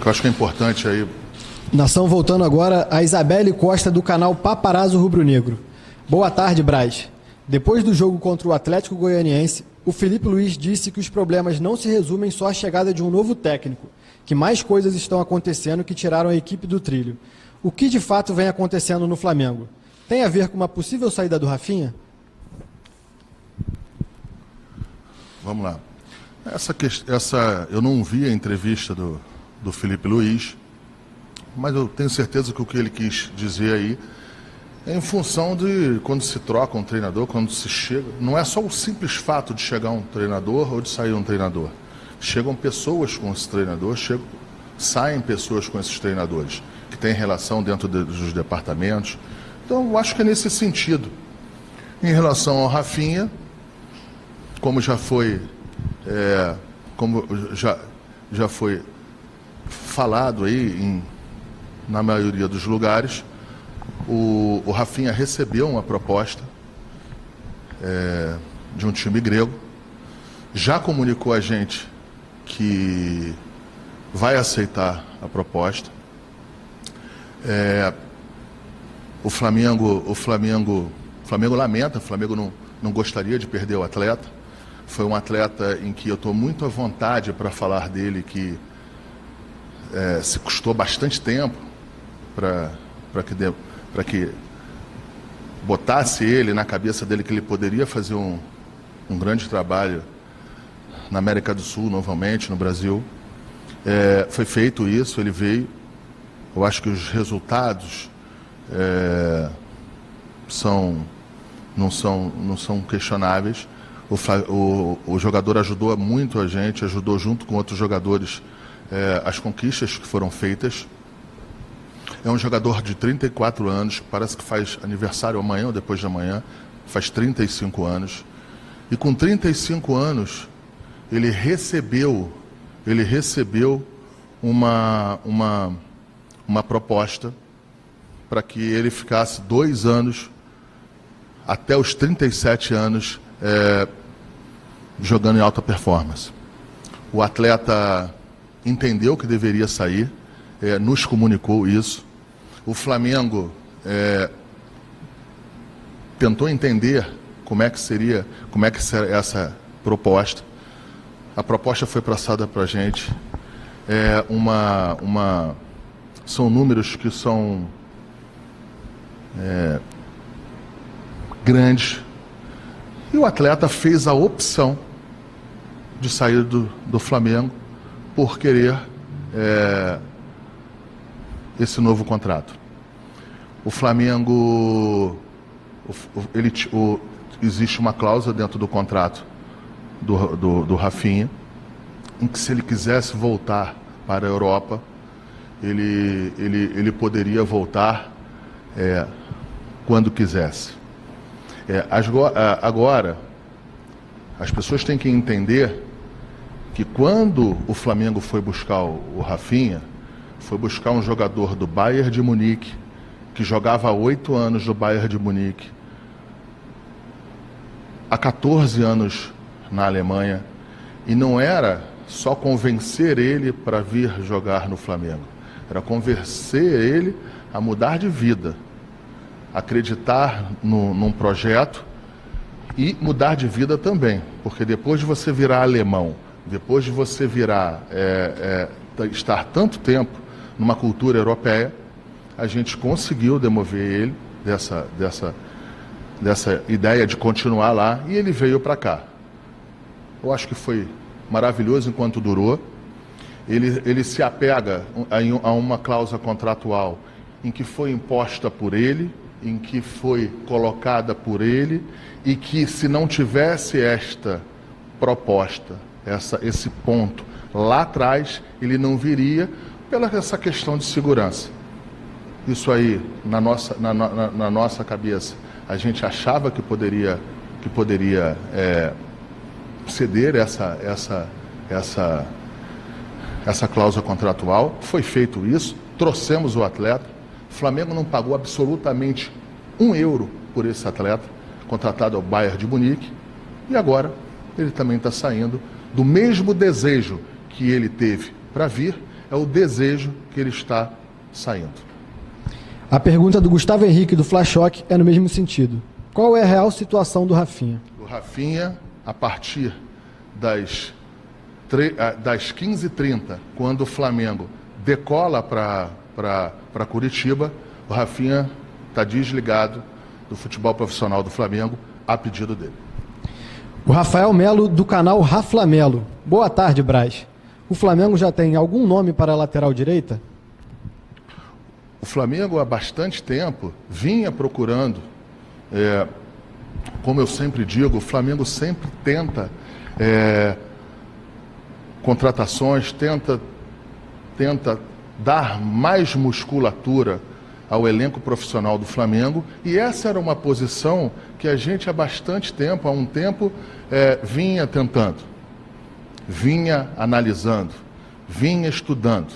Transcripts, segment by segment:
eu acho que é importante aí. Nação, voltando agora, a Isabelle Costa, do canal Paparazzo Rubro Negro. Boa tarde, Braz. Depois do jogo contra o Atlético Goianiense, o Felipe Luiz disse que os problemas não se resumem só à chegada de um novo técnico, que mais coisas estão acontecendo que tiraram a equipe do trilho. O que de fato vem acontecendo no Flamengo? Tem a ver com uma possível saída do Rafinha? Vamos lá. Eu não vi a entrevista do Felipe Luiz, mas eu tenho certeza que o que ele quis dizer aí é em função de quando se troca um treinador, quando se chega. Não é só o simples fato de chegar um treinador ou de sair um treinador. Chegam pessoas com esse treinador, saem pessoas com esses treinadores, que têm relação dentro dos departamentos. Então, eu acho que é nesse sentido. Em relação ao Rafinha, como já foi falado aí na maioria dos lugares, o Rafinha recebeu uma proposta de um time grego, já comunicou a gente que vai aceitar a proposta. O Flamengo lamenta, o Flamengo não gostaria de perder o atleta. Foi um atleta em que eu estou muito à vontade para falar dele, que se custou bastante tempo para que botasse ele na cabeça dele que ele poderia fazer um grande trabalho na América do Sul, novamente, no Brasil. Foi feito isso, ele veio. Eu acho que os resultados não são questionáveis. O jogador ajudou muito a gente, ajudou junto com outros jogadores as conquistas que foram feitas. É um jogador de 34 anos, parece que faz aniversário amanhã ou depois de amanhã, faz 35 anos. E com 35 anos, ele recebeu uma proposta para que ele ficasse 2 anos, até os 37 anos, jogando em alta performance. O atleta entendeu que deveria sair, nos comunicou isso. O Flamengo tentou entender como é que seria essa proposta. A proposta foi passada para a gente. São números que são grandes. E o atleta fez a opção de sair do Flamengo por querer esse novo contrato. O Flamengo, existe uma cláusula dentro do contrato do Rafinha, em que se ele quisesse voltar para a Europa, ele poderia voltar quando quisesse. Agora, as pessoas têm que entender que quando o Flamengo foi buscar o Rafinha, foi buscar um jogador do Bayern de Munique, que jogava há 8 anos no Bayern de Munique, há 14 anos na Alemanha, e não era só convencer ele para vir jogar no Flamengo, era convencer ele a mudar de vida, acreditar num projeto e mudar de vida também, porque depois de você virar alemão, depois de você estar tanto tempo numa cultura europeia, a gente conseguiu demover ele dessa ideia de continuar lá, e ele veio para cá. Eu acho que foi maravilhoso enquanto durou. Ele se apega a uma cláusula contratual em que foi imposta por ele, em que foi colocada por ele, e que se não tivesse esta proposta, esse ponto lá atrás, ele não viria pela essa questão de segurança. Isso aí, na nossa cabeça, a gente achava que poderia ceder essa cláusula contratual. Foi feito isso, trouxemos o atleta. O Flamengo não pagou absolutamente €1 por esse atleta, contratado ao Bayern de Munique, e agora ele também está saindo do mesmo desejo que ele teve para vir, é o desejo que ele está saindo. A pergunta do Gustavo Henrique do Flashock é no mesmo sentido. Qual é a real situação do Rafinha? O Rafinha, a partir das 15h30, quando o Flamengo decola para Curitiba, o Rafinha está desligado do futebol profissional do Flamengo a pedido dele. O Rafael Melo, do canal Raflamelo. Boa tarde, Braz. O Flamengo já tem algum nome para a lateral direita? O Flamengo, há bastante tempo, vinha procurando, como eu sempre digo, o Flamengo sempre tenta contratações, tenta dar mais musculatura ao elenco profissional do Flamengo, e essa era uma posição que a gente há bastante tempo, há um tempo, vinha tentando, vinha analisando, vinha estudando.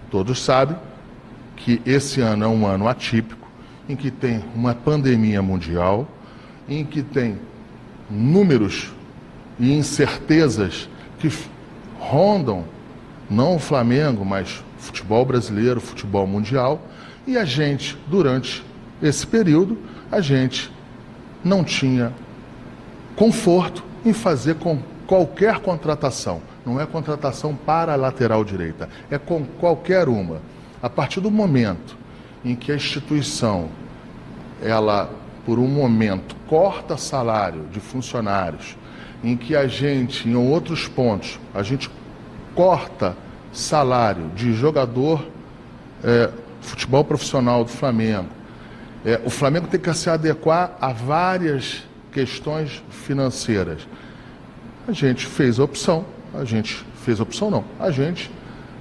Todos sabem que esse ano é um ano atípico, em que tem uma pandemia mundial, em que tem números e incertezas que rondam não o Flamengo, mas futebol brasileiro, futebol mundial, e a gente, durante esse período, a gente não tinha conforto em fazer com qualquer contratação. Não é contratação para a lateral direita, é com qualquer uma. A partir do momento em que a instituição, ela, por um momento, corta salário de funcionários, em que a gente, em outros pontos, a gente corta salário de jogador futebol profissional do Flamengo, o Flamengo tem que se adequar a várias questões financeiras. A gente fez a opção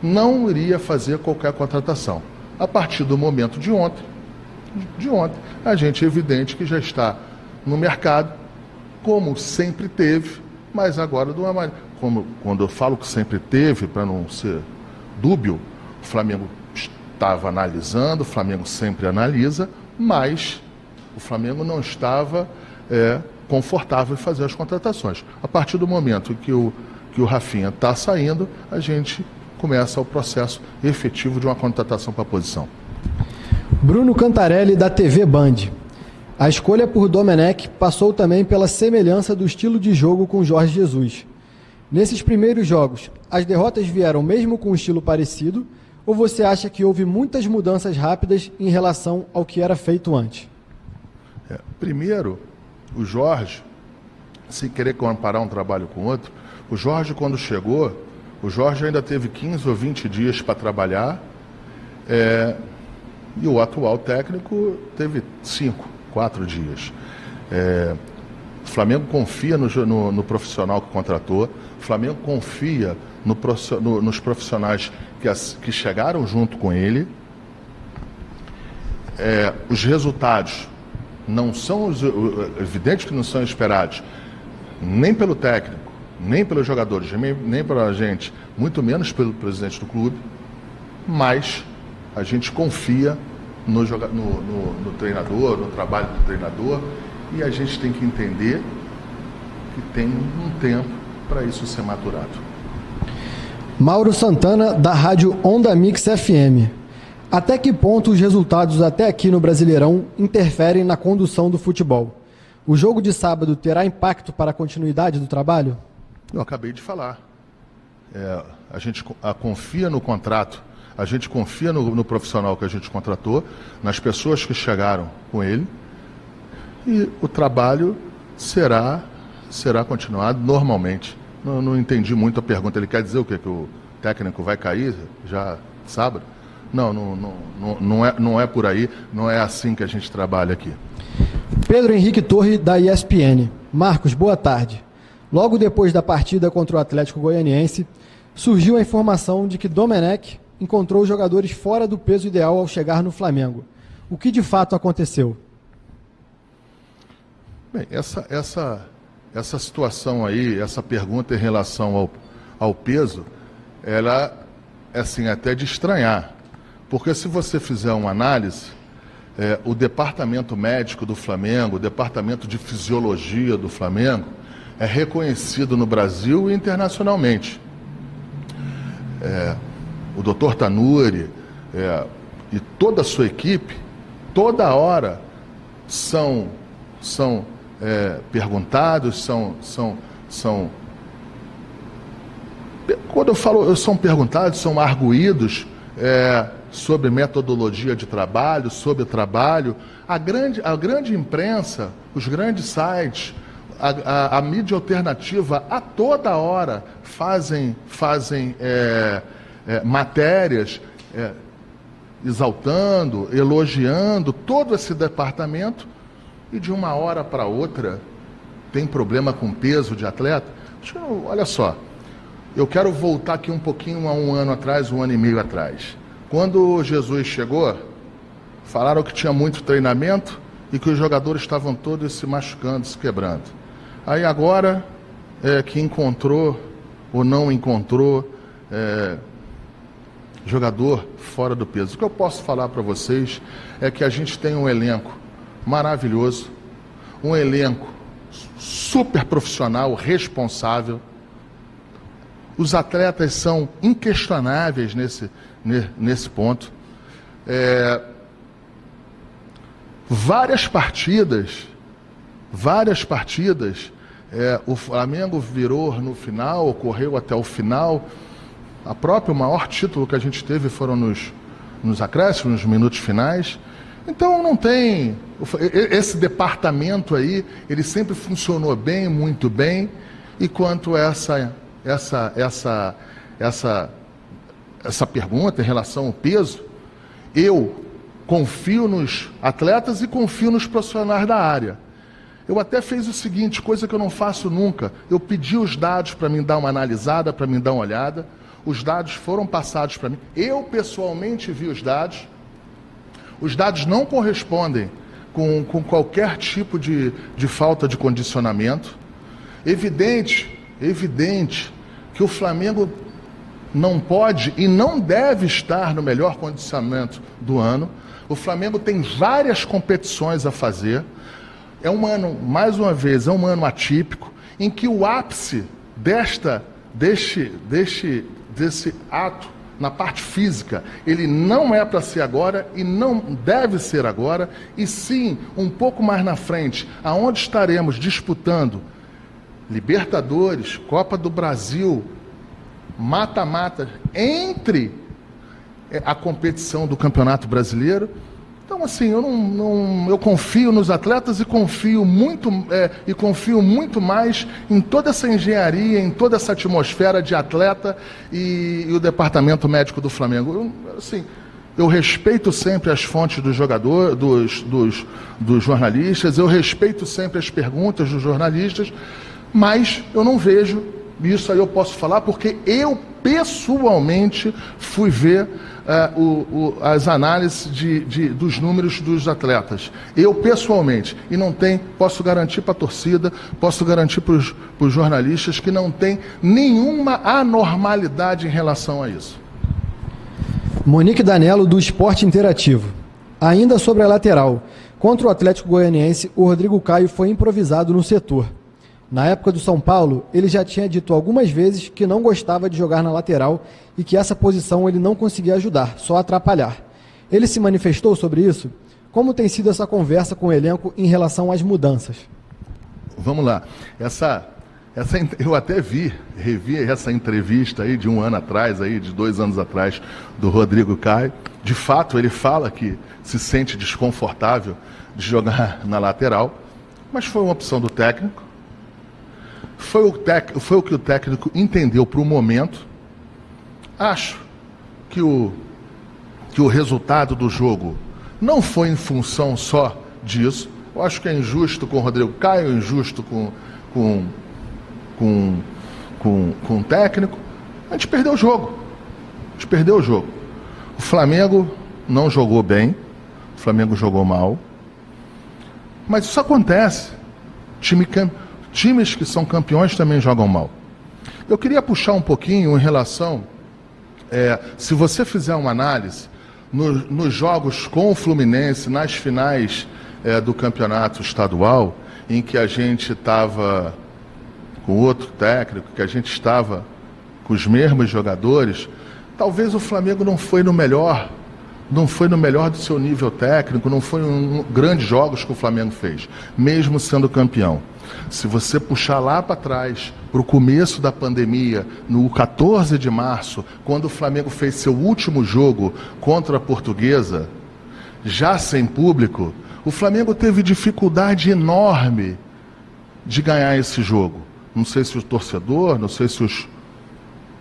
não iria fazer qualquer contratação. A partir do momento de ontem, a gente é evidente que já está no mercado, como sempre teve, mas agora de uma maneira. Quando eu falo que sempre teve, para não ser dúbio, o Flamengo estava analisando, o Flamengo sempre analisa, mas o Flamengo não estava confortável em fazer as contratações. A partir do momento que o Rafinha está saindo, a gente começa o processo efetivo de uma contratação para a posição. Bruno Cantarelli, da TV Band. A escolha por Domenech passou também pela semelhança do estilo de jogo com Jorge Jesus. Nesses primeiros jogos, as derrotas vieram mesmo com um estilo parecido, ou você acha que houve muitas mudanças rápidas em relação ao que era feito antes? Primeiro, o Jorge, sem querer comparar um trabalho com outro, o Jorge, quando chegou, o Jorge ainda teve 15 ou 20 dias para trabalhar, e o atual técnico teve 4 dias. O Flamengo confia no profissional que contratou, o Flamengo confia nos profissionais que chegaram junto com ele. Os resultados não são evidentes que não são esperados nem pelo técnico, nem pelos jogadores, nem pela gente, muito menos pelo presidente do clube, mas a gente confia no treinador, no trabalho do treinador, e a gente tem que entender que tem um tempo para isso ser maturado. Mauro Santana, da rádio Onda Mix FM. Até que ponto os resultados até aqui no Brasileirão interferem na condução do futebol? O jogo de sábado terá impacto para a continuidade do trabalho? Eu acabei de falar. A gente confia no contrato, a gente confia no profissional que a gente contratou, nas pessoas que chegaram com ele, e o trabalho será continuado normalmente. Não entendi muito a pergunta. Ele quer dizer o quê? Que o técnico vai cair já sábado? Não é por aí, não é assim que a gente trabalha aqui. Pedro Henrique Torre, da ESPN. Marcos, boa tarde. Logo depois da partida contra o Atlético Goianiense, surgiu a informação de que Domenech encontrou os jogadores fora do peso ideal ao chegar no Flamengo. O que de fato aconteceu? Bem, essa situação aí, essa pergunta em relação ao peso, ela é assim, até de estranhar. Porque se você fizer uma análise, o departamento médico do Flamengo, o departamento de fisiologia do Flamengo, é reconhecido no Brasil e internacionalmente. o Dr. Tanuri e toda a sua equipe, toda hora são perguntados, quando eu falo, são perguntados, são arguídos sobre metodologia de trabalho, sobre trabalho. A grande imprensa, os grandes sites, a mídia alternativa, a toda hora fazem matérias exaltando, elogiando todo esse departamento, e de uma hora para outra tem problema com peso de atleta. Olha só, eu quero voltar aqui um pouquinho a um ano atrás, 1 ano e meio atrás. Quando Jesus chegou, falaram que tinha muito treinamento e que os jogadores estavam todos se machucando, se quebrando. Aí agora, que encontrou ou não encontrou jogador fora do peso. O que eu posso falar para vocês é que a gente tem um elenco maravilhoso, um elenco super profissional, responsável. Os atletas são inquestionáveis nesse ponto. Várias partidas, o Flamengo virou no final, correu até o final. O maior título que a gente teve foram nos acréscimos, nos minutos finais. Então não tem... Esse departamento aí, ele sempre funcionou bem, muito bem. E quanto a essa pergunta em relação ao peso, eu confio nos atletas e confio nos profissionais da área. Eu até fiz o seguinte, coisa que eu não faço nunca. Eu pedi os dados para mim dar uma analisada, para mim dar uma olhada. Os dados foram passados para mim. Eu, pessoalmente, vi os dados. Os dados não correspondem com qualquer tipo de falta de condicionamento. Evidente que o Flamengo não pode e não deve estar no melhor condicionamento do ano. O Flamengo tem várias competições a fazer. É um ano, mais uma vez, é um ano atípico, em que o ápice desse ato na parte física, ele não é para ser agora e não deve ser agora, e sim um pouco mais na frente, aonde estaremos disputando Libertadores, Copa do Brasil, mata-mata, entre a competição do Campeonato Brasileiro. Então, assim, eu confio nos atletas e confio muito mais em toda essa engenharia, em toda essa atmosfera de atleta e o departamento médico do Flamengo. Eu respeito sempre as fontes do jogador, dos jornalistas, eu respeito sempre as perguntas dos jornalistas, mas eu não vejo, isso aí eu posso falar, porque eu pessoalmente fui ver as análises dos números dos atletas. Eu pessoalmente, e não tem, posso garantir para a torcida, posso garantir para os jornalistas que não tem nenhuma anormalidade em relação a isso. Monique Danello, do Esporte Interativo. Ainda sobre a lateral, contra o Atlético Goianiense, o Rodrigo Caio foi improvisado no setor. Na época do São Paulo, ele já tinha dito algumas vezes que não gostava de jogar na lateral e que essa posição ele não conseguia ajudar, só atrapalhar. Ele se manifestou sobre isso? Como tem sido essa conversa com o elenco em relação às mudanças? Vamos lá. Eu até revi essa entrevista aí de 1 ano atrás, aí, de 2 anos atrás, do Rodrigo Caio. De fato, ele fala que se sente desconfortável de jogar na lateral, mas foi uma opção do técnico. Foi o que o técnico entendeu para o momento. Acho que o resultado do jogo não foi em função só disso. Eu acho que é injusto com o Rodrigo Caio, injusto com o técnico. A gente perdeu o jogo. O Flamengo não jogou bem, o Flamengo jogou mal. Mas isso acontece. Times que são campeões também jogam mal. Eu queria puxar um pouquinho em relação, se você fizer uma análise, nos jogos com o Fluminense, nas finais do campeonato estadual, em que a gente estava com outro técnico, que a gente estava com os mesmos jogadores, talvez o Flamengo não foi no melhor do seu nível técnico, não foi grandes jogos que o Flamengo fez, mesmo sendo campeão. Se você puxar lá para trás, para o começo da pandemia, no 14 de março, quando o Flamengo fez seu último jogo contra a Portuguesa, já sem público, o Flamengo teve dificuldade enorme de ganhar esse jogo. Não sei se o torcedor, não sei se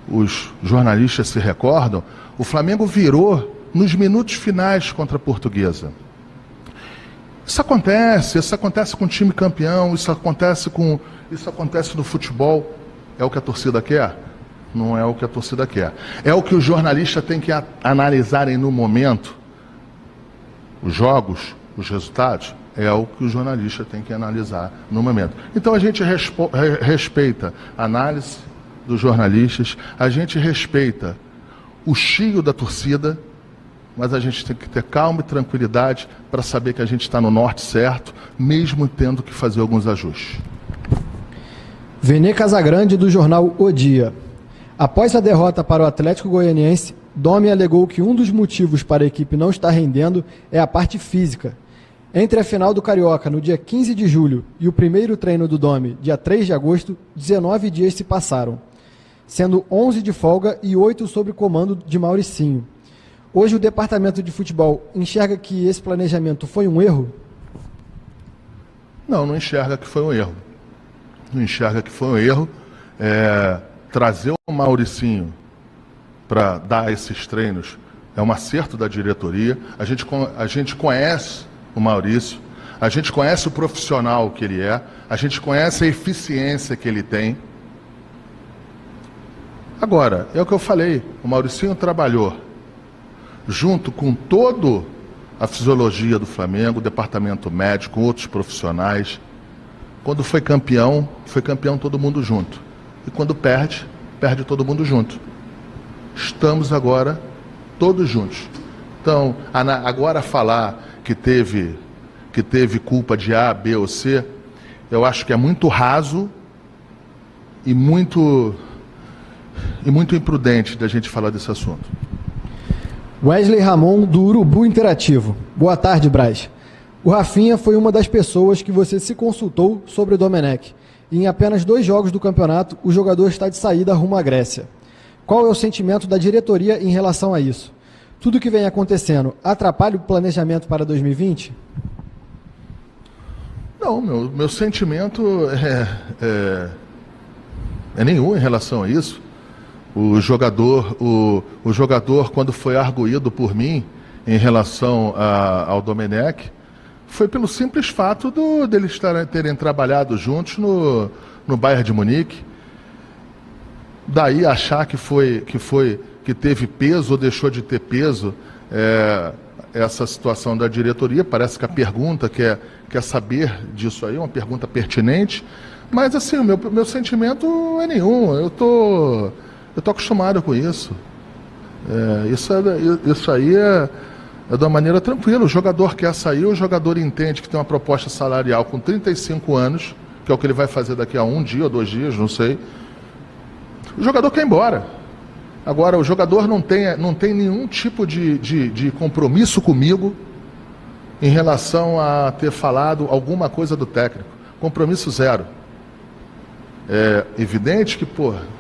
os jornalistas se recordam, o Flamengo virou nos minutos finais contra a Portuguesa. Isso acontece com o time campeão, isso acontece no futebol. É o que a torcida quer? Não é o que a torcida quer. É o que o jornalista tem que analisarem no momento. Os jogos, os resultados, é o que o jornalista tem que analisar no momento. Então a gente respeita a análise dos jornalistas, a gente respeita o chio da torcida, mas a gente tem que ter calma e tranquilidade para saber que a gente está no norte certo, mesmo tendo que fazer alguns ajustes. Vene Casagrande, do jornal O Dia. Após a derrota para o Atlético Goianiense, Domi alegou que um dos motivos para a equipe não estar rendendo é a parte física. Entre a final do Carioca, no dia 15 de julho, e o primeiro treino do Domi, dia 3 de agosto, 19 dias se passaram, sendo 11 de folga e 8 sob comando de Mauricinho. Hoje o departamento de futebol enxerga que esse planejamento foi um erro? Não enxerga que foi um erro. Não enxerga que foi um erro. Trazer o Mauricinho para dar esses treinos é um acerto da diretoria. A gente conhece o Maurício, a gente conhece o profissional que ele é, a gente conhece a eficiência que ele tem. Agora, é o que eu falei, o Mauricinho trabalhou junto com toda a fisiologia do Flamengo, o departamento médico, outros profissionais. Quando foi campeão todo mundo junto. E quando perde todo mundo junto. Estamos agora todos juntos. Então, agora falar que teve culpa de A, B ou C, eu acho que é muito raso e muito imprudente da gente falar desse assunto. Wesley Ramon, do Urubu Interativo. Boa tarde, Braz. O Rafinha foi uma das pessoas que você se consultou sobre o Domenech. E em apenas 2 jogos do campeonato, o jogador está de saída rumo à Grécia. Qual é o sentimento da diretoria em relação a isso? Tudo que vem acontecendo atrapalha o planejamento para 2020? Não, meu sentimento é nenhum em relação a isso. O jogador, quando foi arguído por mim em relação ao Domenech, foi pelo simples fato deles terem trabalhado juntos no Bayern de Munique. Daí achar que teve peso ou deixou de ter peso essa situação da diretoria. Parece que a pergunta quer saber disso aí, é uma pergunta pertinente. Mas assim, o meu sentimento é nenhum. Eu tô acostumado com isso. Isso aí é de uma maneira tranquila. O jogador quer sair, o jogador entende que tem uma proposta salarial com 35 anos, que é o que ele vai fazer daqui a 1 dia ou 2 dias, não sei. O jogador quer ir embora. Agora, o jogador não tem nenhum tipo de compromisso comigo em relação a ter falado alguma coisa do técnico. Compromisso zero. É evidente que,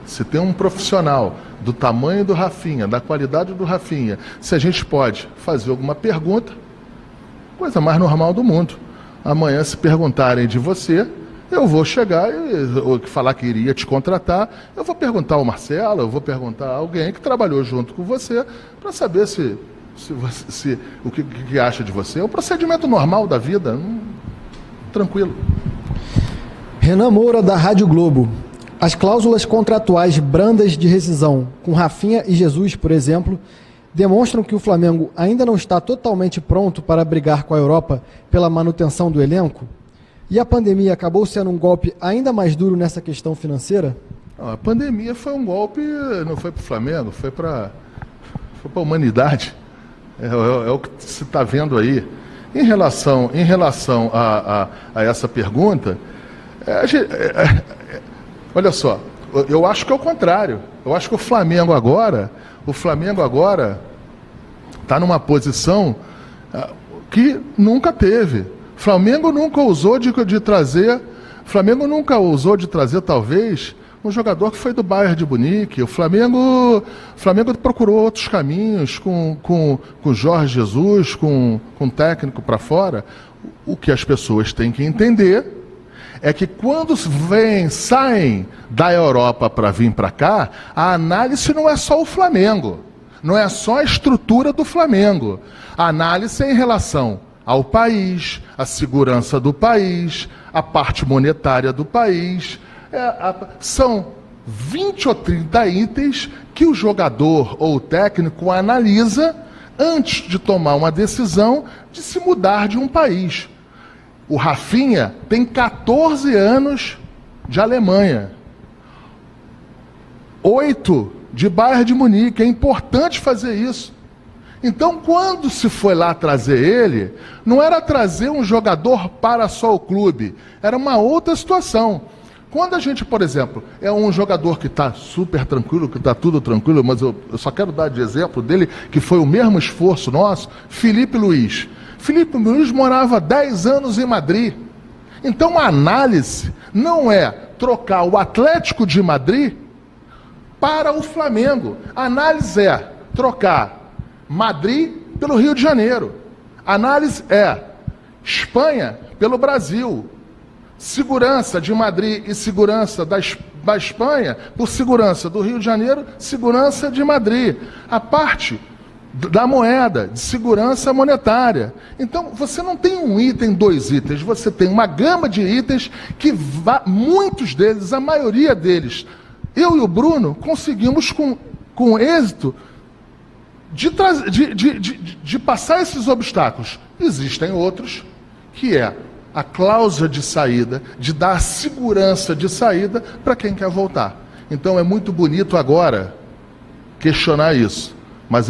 se tem um profissional do tamanho do Rafinha, da qualidade do Rafinha, se a gente pode fazer alguma pergunta, coisa mais normal do mundo. Amanhã, se perguntarem de você, eu vou chegar e falar que iria te contratar, eu vou perguntar ao Marcelo, eu vou perguntar a alguém que trabalhou junto com você, para saber o que acha de você. É um procedimento normal da vida, tranquilo. Renan Moura, da Rádio Globo. As cláusulas contratuais brandas de rescisão com Rafinha e Jesus, por exemplo, demonstram que o Flamengo ainda não está totalmente pronto para brigar com a Europa pela manutenção do elenco? E a pandemia acabou sendo um golpe ainda mais duro nessa questão financeira? Não, a pandemia foi um golpe, não foi para o Flamengo, foi para a humanidade. É o que se está vendo aí. Em relação a essa pergunta, olha só, eu acho que é o contrário. Eu acho que o Flamengo agora, O Flamengo agora está numa posição que nunca teve. Flamengo nunca ousou de trazer, talvez, um jogador que foi do Bayern de Munique. O Flamengo procurou outros caminhos com Jorge Jesus, com técnico para fora. O que as pessoas têm que entender é que quando saem da Europa para vir para cá, a análise não é só o Flamengo, não é só a estrutura do Flamengo. A análise é em relação ao país, a segurança do país, a parte monetária do país. São 20 ou 30 itens que o jogador ou o técnico analisa antes de tomar uma decisão de se mudar de um país. O Rafinha tem 14 anos de Alemanha, 8 de Bayern de Munique. É importante fazer isso. Então, quando se foi lá trazer ele, não era trazer um jogador para só o clube, era uma outra situação. Quando a gente, por exemplo, é um jogador que está super tranquilo, que está tudo tranquilo, mas eu só quero dar de exemplo dele, que foi o mesmo esforço nosso, Filipe Luís. Filipe Luís morava 10 anos em Madrid. Então a análise não é trocar o Atlético de Madrid para o Flamengo. A análise é trocar Madrid pelo Rio de Janeiro. A análise é Espanha pelo Brasil. Segurança de Madrid e segurança da Espanha por segurança do Rio de Janeiro, segurança de Madrid. A parte da moeda, de segurança monetária. Então, você não tem um item, 2 itens, você tem uma gama de itens que muitos deles, a maioria deles, eu e o Bruno conseguimos com êxito de passar esses obstáculos. Existem outros que é a cláusula de saída, de dar segurança de saída para quem quer voltar. Então é muito bonito agora questionar isso. Mas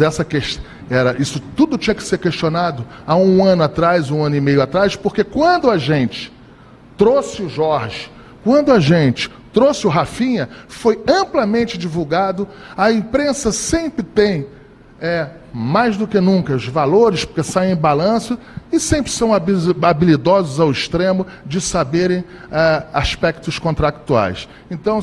isso tudo tinha que ser questionado há 1 ano atrás, 1 ano e meio atrás, porque quando a gente trouxe o Jorge, quando a gente trouxe o Rafinha, foi amplamente divulgado. A imprensa sempre tem, mais do que nunca, os valores, porque saem em balanço, e sempre são habilidosos ao extremo de saberem aspectos contractuais. Então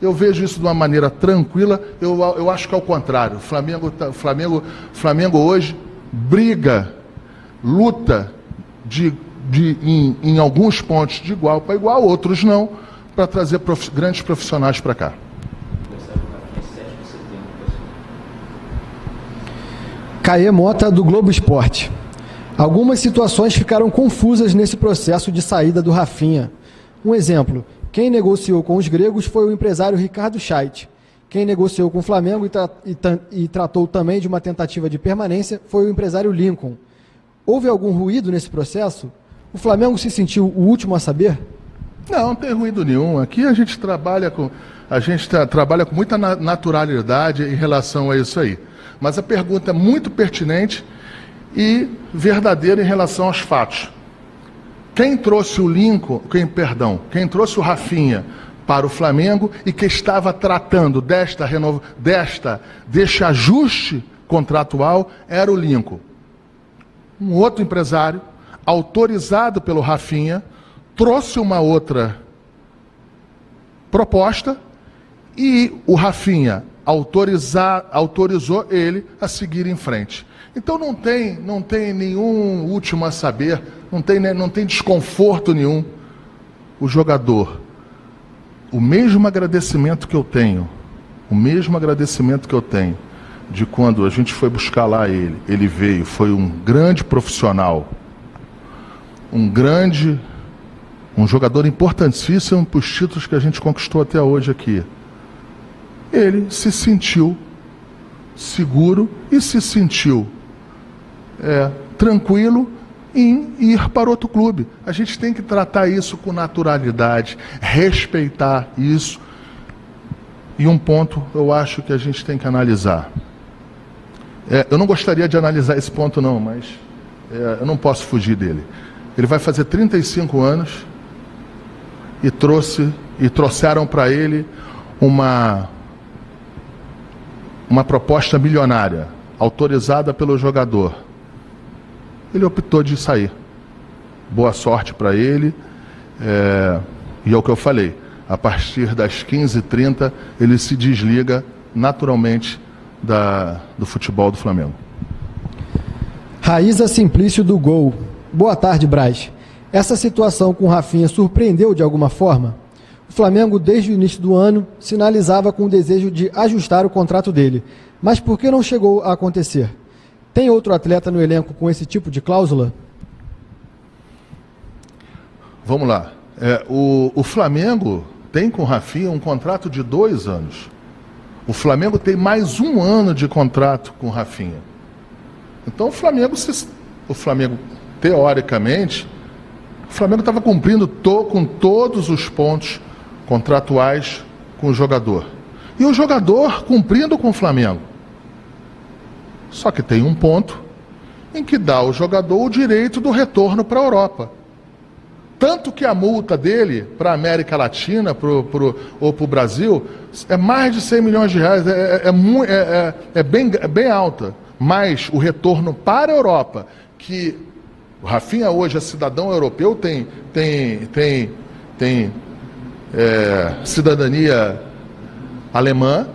eu vejo isso de uma maneira tranquila. Eu acho que é o contrário. O Flamengo hoje briga, luta em alguns pontos de igual para igual, outros não, para trazer grandes profissionais para cá. Caê Mota, do Globo Esporte. Algumas situações ficaram confusas nesse processo de saída do Rafinha. Um exemplo: quem negociou com os gregos foi o empresário Ricardo Scheidt. Quem negociou com o Flamengo e tratou também de uma tentativa de permanência foi o empresário Lincoln. Houve algum ruído nesse processo? O Flamengo se sentiu o último a saber? Não tem ruído nenhum. Aqui a gente trabalha com muita naturalidade em relação a isso aí. Mas a pergunta é muito pertinente e verdadeira em relação aos fatos. Quem trouxe quem trouxe o Rafinha para o Flamengo e que estava tratando deste ajuste contratual era o Lincoln. Um outro empresário, autorizado pelo Rafinha, trouxe uma outra proposta e o Rafinha autorizou ele a seguir em frente. Então não tem nenhum último a saber, não tem desconforto nenhum. O jogador, o mesmo agradecimento que eu tenho de quando a gente foi buscar lá ele veio, foi um grande profissional, um jogador importantíssimo para os títulos que a gente conquistou até hoje aqui. Ele se sentiu seguro e se sentiu tranquilo em ir para outro clube. A gente tem que tratar isso com naturalidade, respeitar isso. E um ponto eu acho que a gente tem que analisar. Eu não gostaria de analisar esse ponto não, mas eu não posso fugir dele. Ele vai fazer 35 anos e trouxeram para ele uma proposta milionária, autorizada pelo jogador. Ele optou de sair. Boa sorte para ele. E é o que eu falei, a partir das 15h30 ele se desliga naturalmente do futebol do Flamengo. Raíza Simplício do Gol. Boa tarde, Braz. Essa situação com o Rafinha surpreendeu de alguma forma? O Flamengo, desde o início do ano, sinalizava com o desejo de ajustar o contrato dele. Mas por que não chegou a acontecer? Tem outro atleta no elenco com esse tipo de cláusula? Vamos lá. O Flamengo tem com o Rafinha um contrato de 2 anos. O Flamengo tem mais 1 ano de contrato com o Rafinha. Então o Flamengo, teoricamente, o Flamengo estava cumprindo com todos os pontos contratuais com o jogador. E o jogador cumprindo com o Flamengo. Só que tem um ponto em que dá ao jogador o direito do retorno para a Europa. Tanto que a multa dele para a América Latina ou para o Brasil é mais de 100 milhões de reais, é bem alta. Mas o retorno para a Europa, que o Rafinha hoje é cidadão europeu, tem cidadania alemã,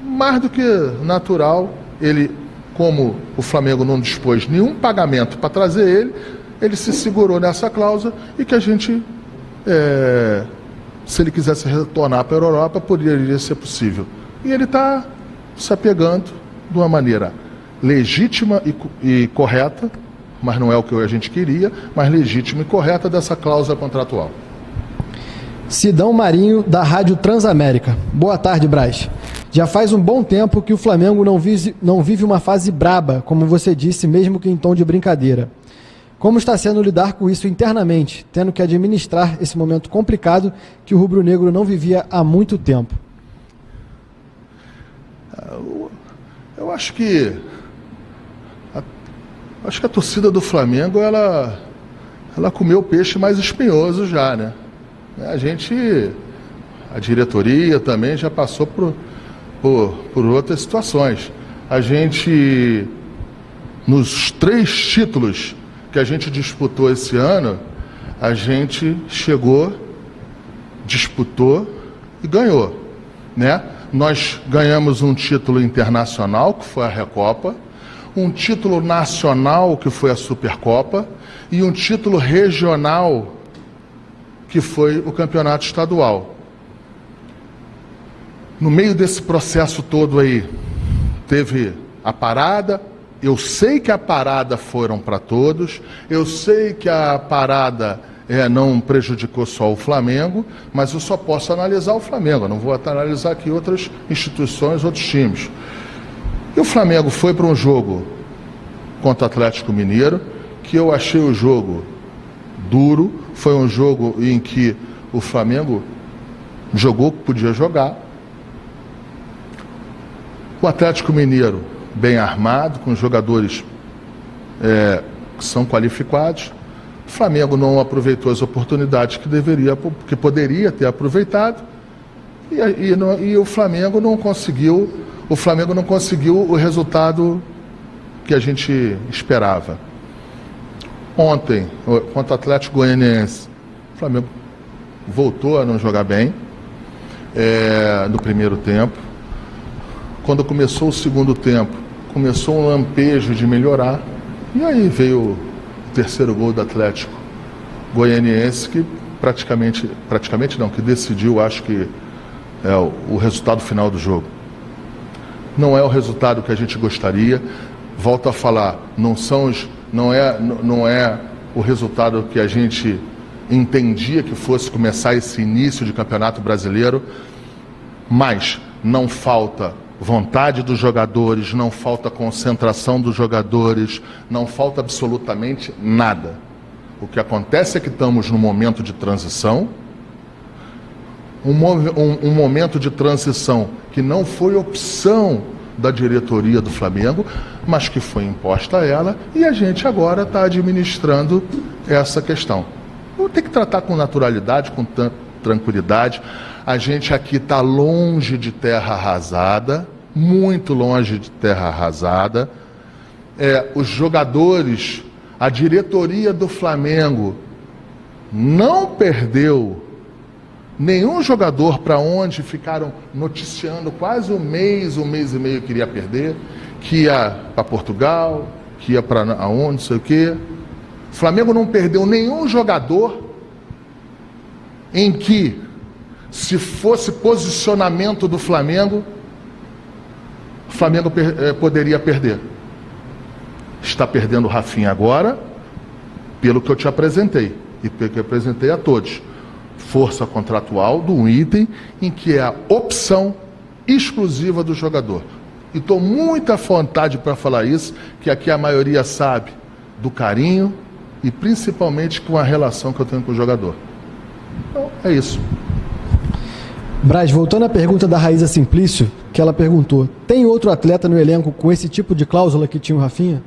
mais do que natural, ele, como o Flamengo não dispôs nenhum pagamento para trazer ele se segurou nessa cláusula e que a gente, se ele quisesse retornar para a Europa, poderia ser possível. E ele está se apegando de uma maneira legítima e correta, mas não é o que a gente queria, mas legítima e correta dessa cláusula contratual. Sidão Marinho, da Rádio Transamérica. Boa tarde, Braz. Já faz um bom tempo que o Flamengo não vive uma fase braba, como você disse, mesmo que em tom de brincadeira. Como está sendo lidar com isso internamente, tendo que administrar esse momento complicado que o rubro-negro não vivia há muito tempo? Eu acho que a torcida do Flamengo ela comeu o peixe mais espinhoso já, né? A diretoria também já passou por outras situações. A gente, nos 3 títulos que a gente disputou esse ano, a gente chegou, disputou e ganhou, né? Nós ganhamos um título internacional, que foi a Recopa, um título nacional, que foi a Supercopa, e um título regional, que foi o campeonato estadual. No meio desse processo todo aí, teve a parada. Eu sei que a parada foram para todos, eu sei que a parada não prejudicou só o Flamengo, mas eu só posso analisar o Flamengo, eu não vou analisar aqui outras instituições, outros times. E o Flamengo foi para um jogo contra o Atlético Mineiro, que eu achei o jogo duro, foi um jogo em que o Flamengo jogou o que podia jogar. O Atlético Mineiro bem armado, com jogadores que são qualificados. O Flamengo não aproveitou as oportunidades que poderia ter aproveitado, e o Flamengo não conseguiu o resultado que a gente esperava. Ontem, contra o Atlético Goianiense, o Flamengo voltou a não jogar bem no primeiro tempo. Quando começou o segundo tempo, começou um lampejo de melhorar, e aí veio o terceiro gol do Atlético Goianiense, que praticamente não, que decidiu, acho que o resultado final do jogo. Não é o resultado que a gente gostaria, volto a falar, não é o resultado que a gente entendia que fosse começar esse início de Campeonato Brasileiro, mas não falta vontade dos jogadores, não falta concentração dos jogadores, não falta absolutamente nada. O que acontece é que estamos num momento de transição, um momento de transição que não foi opção da diretoria do Flamengo, mas que foi imposta a ela, e a gente agora está administrando essa questão. Vou ter que tratar com naturalidade, com tranquilidade. A gente aqui está longe de terra arrasada, muito longe de terra arrasada. Os jogadores, a diretoria do Flamengo não perdeu nenhum jogador para onde ficaram noticiando quase um mês e meio que iria perder, que ia para Portugal, que ia para aonde, não sei o quê. O Flamengo não perdeu nenhum jogador em que, se fosse posicionamento do Flamengo, o Flamengo poderia perder. Está perdendo o Rafinha agora, pelo que eu te apresentei, e pelo que eu apresentei a todos. Força contratual de um item em que é a opção exclusiva do jogador. E estou muito à vontade para falar isso, que aqui a maioria sabe do carinho e principalmente com a relação que eu tenho com o jogador. Então, é isso. Braz, voltando à pergunta da Raíza Simplício, que ela perguntou, tem outro atleta no elenco com esse tipo de cláusula que tinha o Rafinha?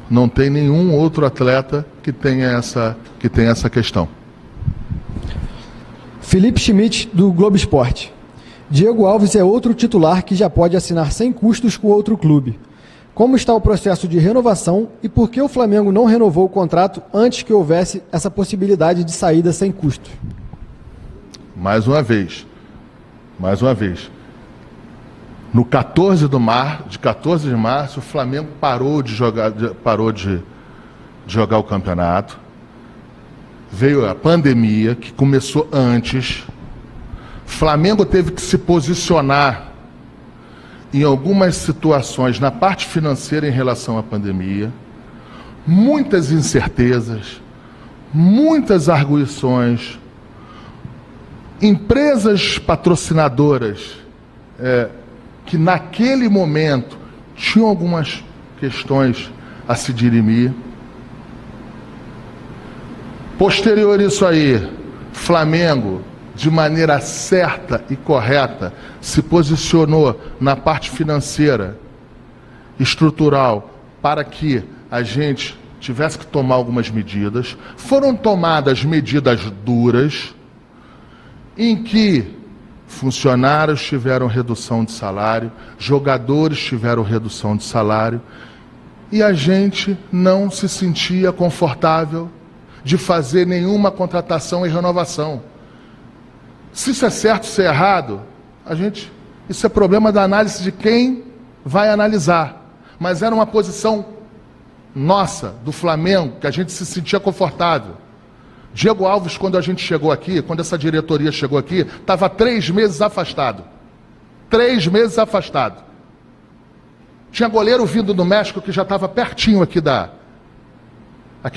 Não tem nenhum outro atleta que tenha essa questão. Felipe Schmidt, do Globo Esporte. Diego Alves é outro titular que já pode assinar sem custos com outro clube. Como está o processo de renovação e por que o Flamengo não renovou o contrato antes que houvesse essa possibilidade de saída sem custo? Mais uma vez. No 14 de março, o Flamengo parou de jogar o campeonato. Veio a pandemia, que começou antes. O Flamengo teve que se posicionar em algumas situações na parte financeira em relação à pandemia. Muitas incertezas, muitas arguições. Empresas patrocinadoras que naquele momento tinham algumas questões a se dirimir. Posterior a isso aí, Flamengo, de maneira certa e correta, se posicionou na parte financeira, estrutural, para que a gente tivesse que tomar algumas medidas. Foram tomadas medidas duras, em que funcionários tiveram redução de salário, jogadores tiveram redução de salário, e a gente não se sentia confortável de fazer nenhuma contratação e renovação. Se isso é certo, se é errado, isso é problema da análise de quem vai analisar. Mas era uma posição nossa, do Flamengo, que a gente se sentia confortável. Diego Alves, quando a gente chegou aqui, quando essa diretoria chegou aqui, estava 3 meses afastado. 3 meses afastado. Tinha goleiro vindo do México que já estava pertinho aqui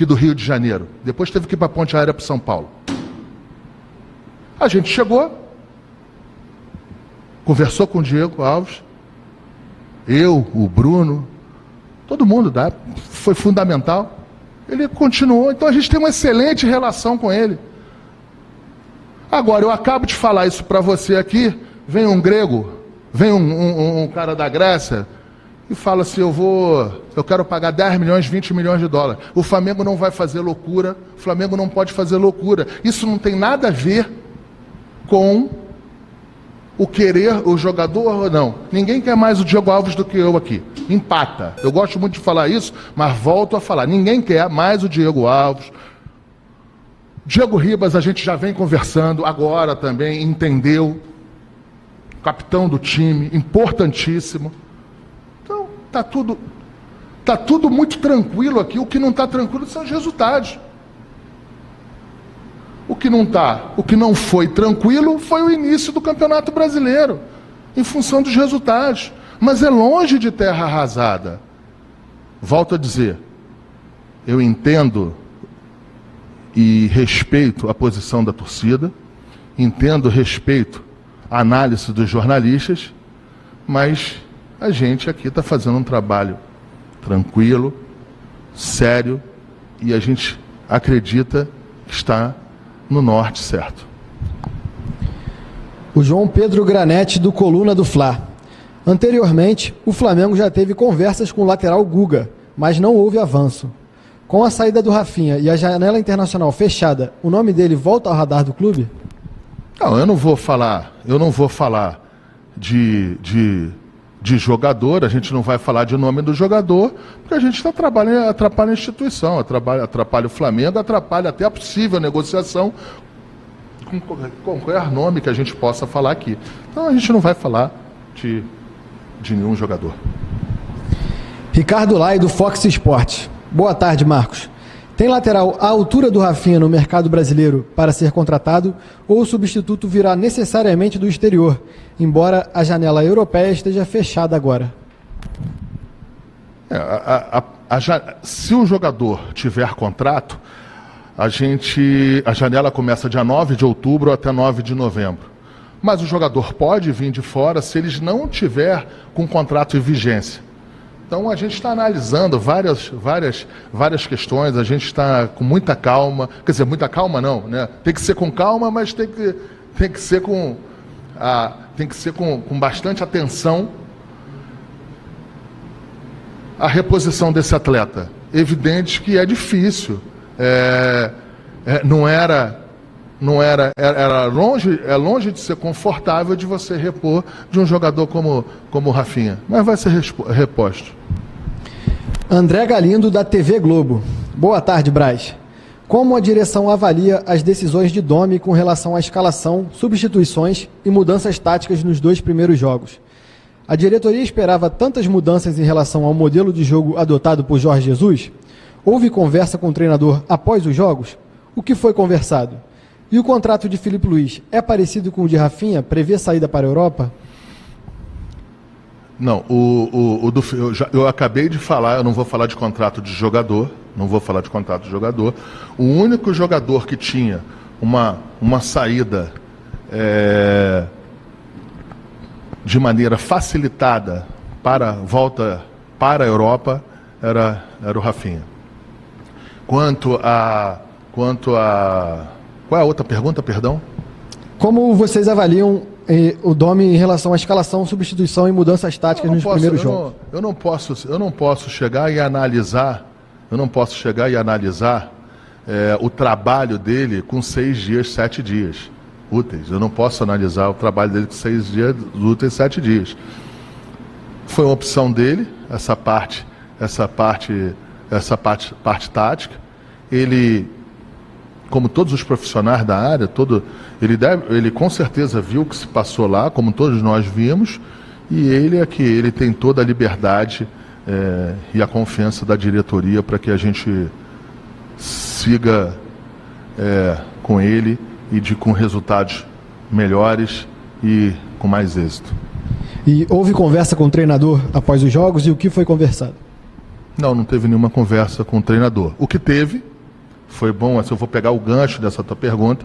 do Rio de Janeiro. Depois teve que ir para a ponte aérea para São Paulo. A gente chegou, conversou com o Diego Alves, eu, o Bruno, todo mundo, foi fundamental. Ele continuou, então a gente tem uma excelente relação com ele. Agora, eu acabo de falar isso para você aqui, vem um grego, vem um cara da Grécia e fala assim, eu quero pagar 10 milhões, 20 milhões de dólares. O Flamengo não vai fazer loucura, o Flamengo não pode fazer loucura. Isso não tem nada a ver com o querer o jogador ou não. Ninguém quer mais o Diego Alves do que eu aqui. Empata. Eu gosto muito de falar isso, mas volto a falar. Ninguém quer mais o Diego Alves. Diego Ribas a gente já vem conversando agora também, entendeu. Capitão do time, importantíssimo. Então, tá tudo muito tranquilo aqui. O que não está tranquilo são os resultados. O que não foi tranquilo foi o início do Campeonato Brasileiro, em função dos resultados. Mas é longe de terra arrasada. Volto a dizer, eu entendo e respeito a posição da torcida, entendo, respeito a análise dos jornalistas, mas a gente aqui está fazendo um trabalho tranquilo, sério, e a gente acredita que está no norte, certo. O João Pedro Granete, do Coluna do Fla. Anteriormente, o Flamengo já teve conversas com o lateral Guga, mas não houve avanço. Com a saída do Rafinha e a janela internacional fechada, o nome dele volta ao radar do clube? Não, eu não vou falar de jogador, a gente não vai falar de nome do jogador, porque a gente está atrapalha a instituição, atrapalha o Flamengo, atrapalha até a possível negociação com qualquer nome que a gente possa falar aqui. Então a gente não vai falar de nenhum jogador. Ricardo Lai, do Fox Sports. Boa tarde, Marcos. Tem lateral à altura do Rafinha no mercado brasileiro para ser contratado ou o substituto virá necessariamente do exterior, embora a janela europeia esteja fechada agora? Se o jogador tiver contrato, a janela começa dia 9 de outubro até 9 de novembro. Mas o jogador pode vir de fora se eles não tiver com contrato em vigência. Então a gente está analisando várias questões, a gente está com muita calma, quer dizer, muita calma não, né? Tem que ser com calma, mas tem que ser com bastante atenção a reposição desse atleta. Evidente que é difícil, era longe de ser confortável de você repor de um jogador como o Rafinha, mas vai ser reposto. André Galindo, da TV Globo. Boa tarde, Braz. Como a direção avalia as decisões de Domi com relação à escalação, substituições e mudanças táticas nos 2 primeiros jogos? A diretoria esperava tantas mudanças em relação ao modelo de jogo adotado por Jorge Jesus? Houve conversa com o treinador após os jogos? O que foi conversado? E o contrato de Filipe Luís é parecido com o de Rafinha? Prevê saída para a Europa? Não, eu acabei de falar, eu não vou falar de contrato de jogador, O único jogador que tinha uma saída de maneira facilitada para volta para a Europa era o Rafinha. Quanto a qual é a outra pergunta, perdão? Como vocês avaliam o Domi em relação à escalação, substituição e mudanças táticas nos primeiros jogos? Eu não posso chegar e analisar o trabalho dele com 6 dias, 7 dias úteis. Eu não posso analisar o trabalho dele com 6 dias úteis, 7 dias. Foi uma opção dele, essa parte tática. Ele, como todos os profissionais da área, ele com certeza viu o que se passou lá, como todos nós vimos, e ele tem toda a liberdade e a confiança da diretoria para que a gente siga com ele com resultados melhores e com mais êxito. E houve conversa com o treinador após os jogos, e o que foi conversado? Não teve nenhuma conversa com o treinador. O que teve foi bom, se eu vou pegar o gancho dessa tua pergunta,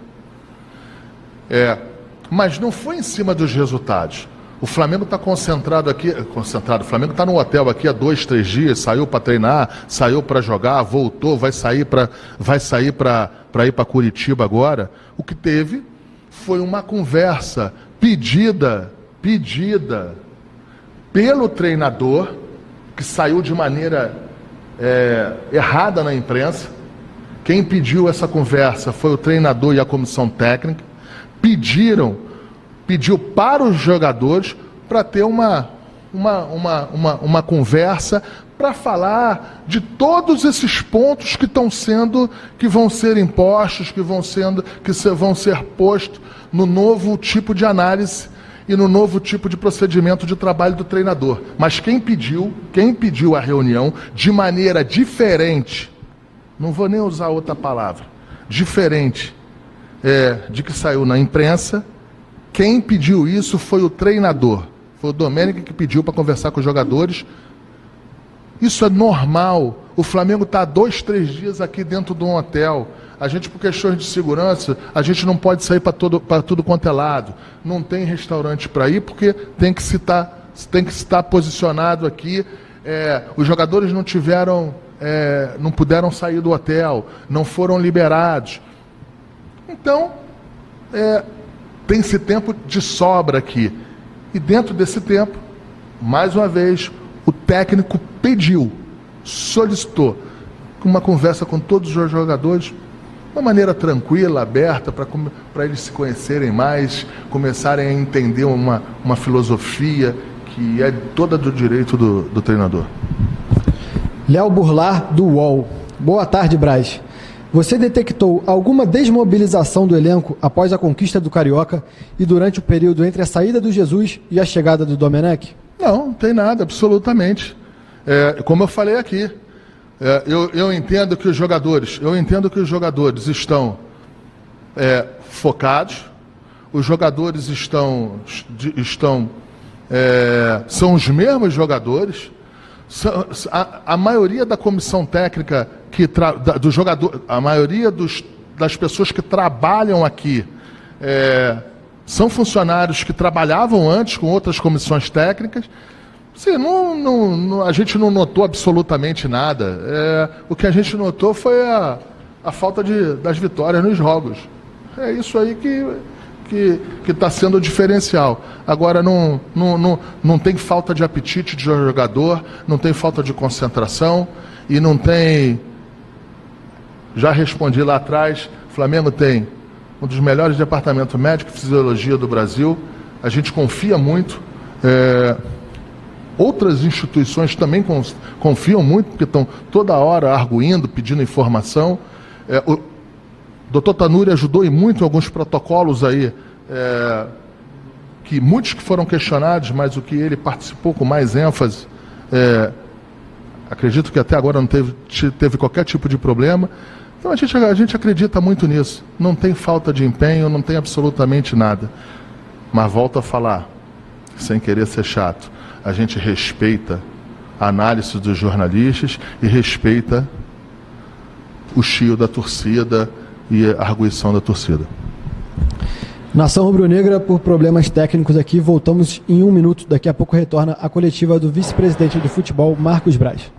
mas não foi em cima dos resultados. O Flamengo está concentrado, o Flamengo está no hotel aqui há 2, 3 dias, saiu para treinar, saiu para jogar, voltou, vai sair para ir para Curitiba agora. O que teve foi uma conversa pedida pelo treinador, que saiu de maneira errada na imprensa. Quem pediu essa conversa foi o treinador e a comissão técnica. Pediu para os jogadores para ter uma conversa para falar de todos esses pontos que vão ser impostos, que vão ser postos no novo tipo de análise e no novo tipo de procedimento de trabalho do treinador. Mas quem pediu a reunião de maneira diferente, não vou nem usar outra palavra, diferente de que saiu na imprensa, quem pediu isso foi o treinador. Foi o Domênico que pediu para conversar com os jogadores. Isso é normal. O Flamengo está há 2, 3 dias aqui dentro de um hotel. A gente, por questões de segurança, a gente não pode sair para tudo quanto é lado. Não tem restaurante para ir, porque tem que estar posicionado aqui. Os jogadores não puderam sair do hotel, não foram liberados. Então, tem esse tempo de sobra aqui. E dentro desse tempo, mais uma vez, o técnico solicitou uma conversa com todos os jogadores uma maneira tranquila, aberta, para eles se conhecerem mais, começarem a entender uma filosofia que é toda do direito do treinador. Léo Burlar, do UOL. Boa tarde, Braz. Você detectou alguma desmobilização do elenco após a conquista do Carioca e durante o período entre a saída do Jesus e a chegada do Domenech? Não tem nada, absolutamente. Como eu falei aqui, eu entendo que os jogadores estão focados, os jogadores são os mesmos jogadores, a maioria da comissão técnica do jogador, a maioria das pessoas que trabalham aqui são funcionários que trabalhavam antes com outras comissões técnicas. Sim, a gente não notou absolutamente nada. O que a gente notou foi a falta das vitórias nos jogos. É isso aí que está sendo o diferencial. Agora, não tem falta de apetite de jogador, não tem falta de concentração e não tem... Já respondi lá atrás, o Flamengo tem um dos melhores departamentos médico e fisiologia do Brasil, a gente confia muito, outras instituições também confiam muito, porque estão toda hora arguindo, pedindo informação. O Dr. Tanuri ajudou e muito em alguns protocolos aí, muitos que foram questionados, mas o que ele participou com mais ênfase, acredito que até agora não teve qualquer tipo de problema. Então a gente acredita muito nisso. Não tem falta de empenho, não tem absolutamente nada. Mas volto a falar, sem querer ser chato, a gente respeita a análise dos jornalistas e respeita o chio da torcida e a arguição da torcida. Nação Rubro-Negra, por problemas técnicos aqui, voltamos em 1 minuto. Daqui a pouco retorna a coletiva do vice-presidente do futebol, Marcos Braz.